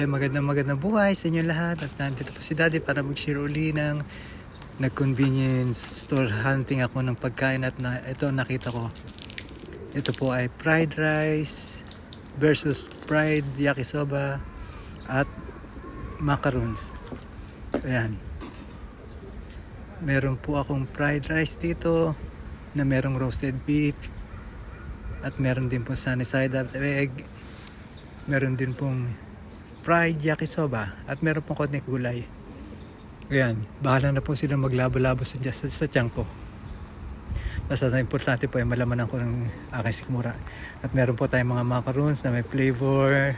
magandang buhay sa inyo lahat. At nandito po si Daddy para mag-share uli ng nag-convenience store hunting ako ng pagkain. At ito nakita ko. Ito po ay fried rice versus fried yakisoba at macarons. Ayan. Meron po akong fried rice dito na merong roasted beef. At meron din po sunny side up egg. Meron din pong fried yakisoba at meron pong konting gulay. Ayan, bahala na po sila maglabo-labo sa tiyan ko. Basta na importante po ay malamanan ko ng aking sikmura. At meron po tayong mga macarons na may flavor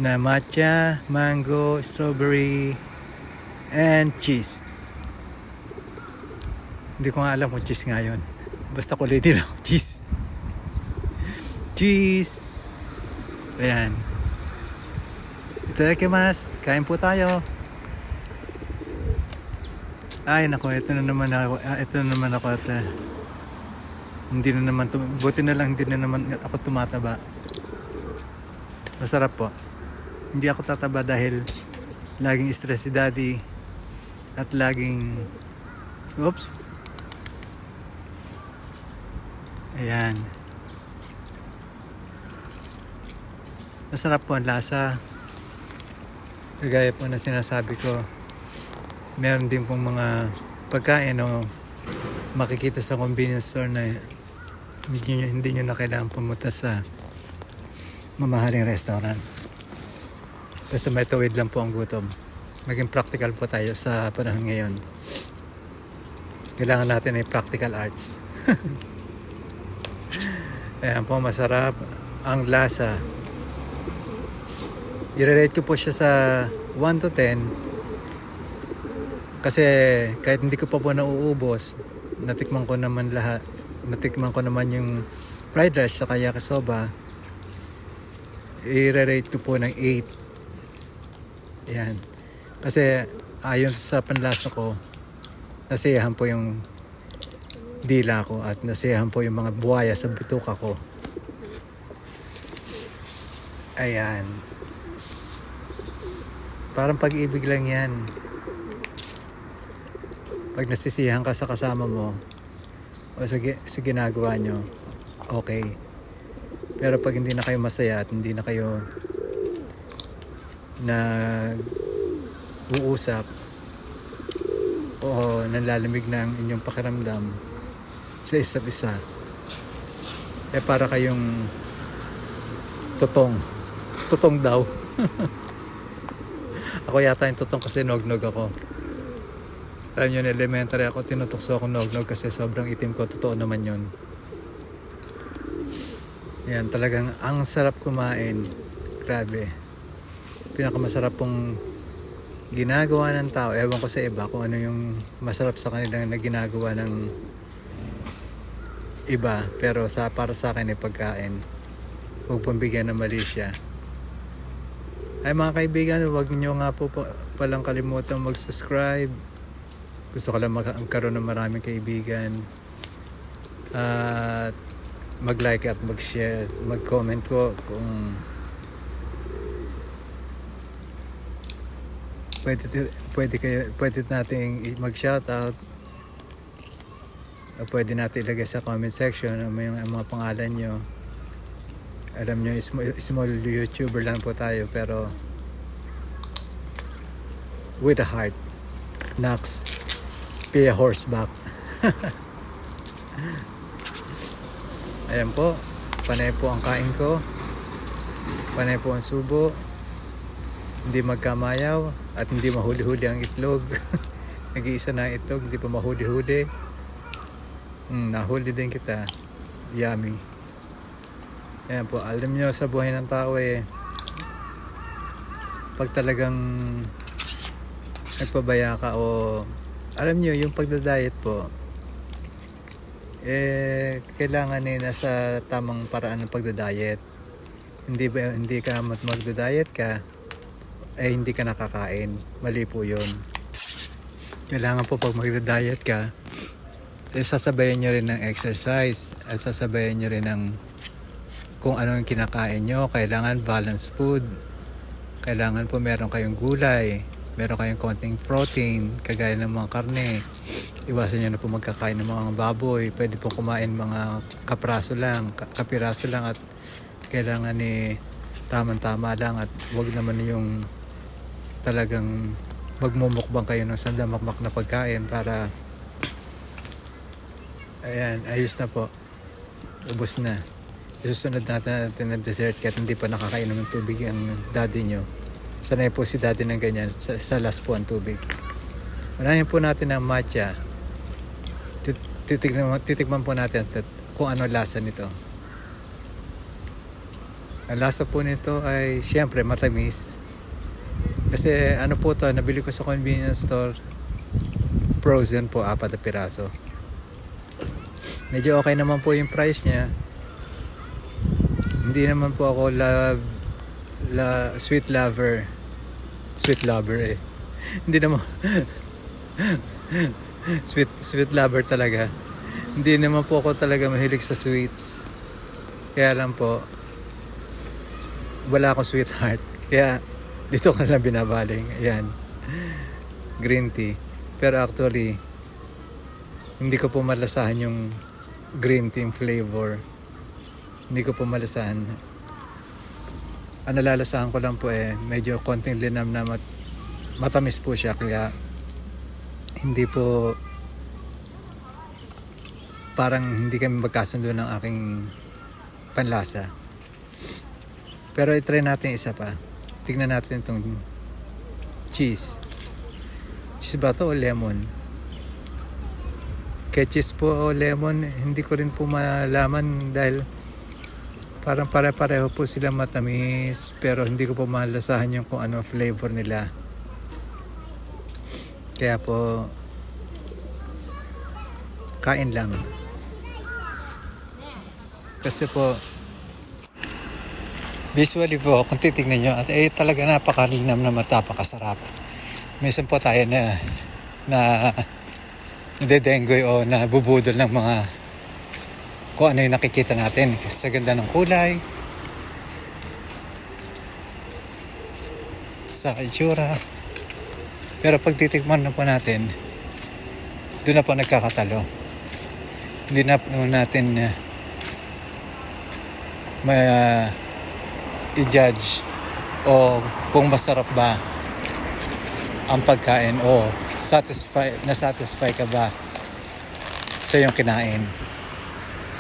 na matcha, mango, strawberry, and cheese. Hindi ko nga alam kung cheese nga yun. Basta kulay din ako, cheese. Cheese! Ayan. Itadakimasu. Kain po tayo. Ay nako, ito na naman ako at hindi na naman buti na lang hindi na naman ako tumataba. Masarap po. Hindi ako tataba dahil laging stress si Daddy at laging ayan. Masarap po ang lasa. Kagaya po na sinasabi ko, meron din pong mga pagkain o makikita sa convenience store na hindi nyo na kailangan pumunta sa mamahaling restaurant. Basta may tawid lang po ang gutom. Maging practical po tayo sa panahon ngayon. Kailangan natin ay practical arts. Ayan po, masarap ang lasa. I-rate ko po siya sa 1 to 10 kasi kahit hindi ko pa po nauubos, natikman ko naman lahat. Natikman ko naman yung fried rice sa yakisoba. I-rate ko po ng 8. Yan. Kasi ayon sa panlasa ko, nasiyahan po yung dila ko at nasiyahan po yung mga buhaya sa bituka ko. Ayan. Parang pag-ibig lang yan. Pag nasisiyahan ka sa kasama mo o sa ginagawa nyo, okay. Pero pag hindi na kayo masaya at hindi na kayo uusap o nanlalamig na ang inyong pakiramdam sa isa't isa, para kayong tutong daw. Ako yata yung tutong kasi nog-nog ako. Alam nyo, elementary ako, tinutokso ako nog-nog kasi sobrang itim ko. Totoo naman yun. Yan, talagang ang sarap kumain. Grabe. Pinakamasarap pong ginagawa ng tao. Ewan ko sa iba kung ano yung masarap sa kanila na ginagawa ng iba. Pero para sa akin ay pagkain. Huwag pambigyan ng mali siya. Ay mga kaibigan, huwag niyo nga po palang kalimutan mag-subscribe. Gusto ko lang magkaroon ng maraming kaibigan. At mag-like at mag-share, mag-comment ko kung pwede nating mag-shoutout. O pwede natin ilagay sa comment section ang mga pangalan nyo. Alam nyo, small YouTuber lang po tayo pero with a heart. Knocks. Be a horseback. Ayan po. Panay po ang kain ko. Panay po ang subo. Hindi magkamayaw at hindi mahuli-huli ang itlog. Nag-iisa na ang itlog, hindi pa mahuli-huli. Nahuli din kita. Yummy. Ayan po, alam nyo sa buhay ng tao pag talagang nagpabaya ka o alam nyo yung pagdadiet po, kailangan nasa tamang paraan ng pagdadiet. Hindi ka magdadiet ka, hindi ka nakakain. Mali po yun. Kailangan po pag magdadiet ka, sasabayan nyo rin ng exercise at sasabayan nyo rin ng kung ano yung kinakain nyo. Kailangan balanced food. Kailangan po meron kayong gulay, meron kayong konting protein, kagaya ng mga karne. Iwasan nyo na po magkakain ng mga baboy. Pwede po kumain mga kapiraso lang at kailangan tamang-tama lang, at wag naman yung talagang magmumukbang kayo ng sandamakmak na pagkain para ayan, ayos na po. Ubos na. Isusunod natin ng dessert kahit hindi pa nakakainom ng tubig ang daddy nyo. Sanay po si daddy ng ganyan, sa last po ang tubig. Unahin po natin ang matcha. Titikman po natin kung ano lasa nito. Ang lasa po nito ay syempre matamis. Kasi ano po to, nabili ko sa convenience store. Frozen po, 4 na piraso. Medyo okay naman po yung price niya. Hindi naman po ako sweet lover. Sweet lover eh. Hindi naman sweet lover talaga. Hindi naman po ako talaga mahilig sa sweets. Kaya lang po, wala akong sweetheart. Kaya dito ko na lang binabaling. Ayan. Green tea. Pero actually, hindi ko po malasahan yung green tea flavor. Hindi ko po malasahan. Ang nalalasahan ko lang po medyo konting linam na matamis po siya, kaya hindi po, parang hindi kami magkasundo ng aking panlasa. Pero i-try natin isa pa. Tignan natin itong cheese. Cheese ba to o lemon? Kaya cheese po o lemon, hindi ko rin po malaman dahil parang pare-pareho po sila matamis, pero hindi ko po malasahan yung kung ano flavor nila. Kaya po kain lang. Kasi po visually po kung titignan nyo at talaga napakalinam na matapakasarap. Minsan po tayo na nadedenggoy o nabubudol ng mga kung ano yung nakikita natin sa ganda ng kulay, sa itsura. Pero pag titikman na po natin, doon na po nagkakatalo. Hindi na po natin i-judge o kung masarap ba ang pagkain o nasatisfy ka ba sa iyong kinain.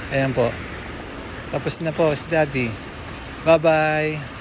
Ayan po. Tapos na po si Daddy. Bye-bye.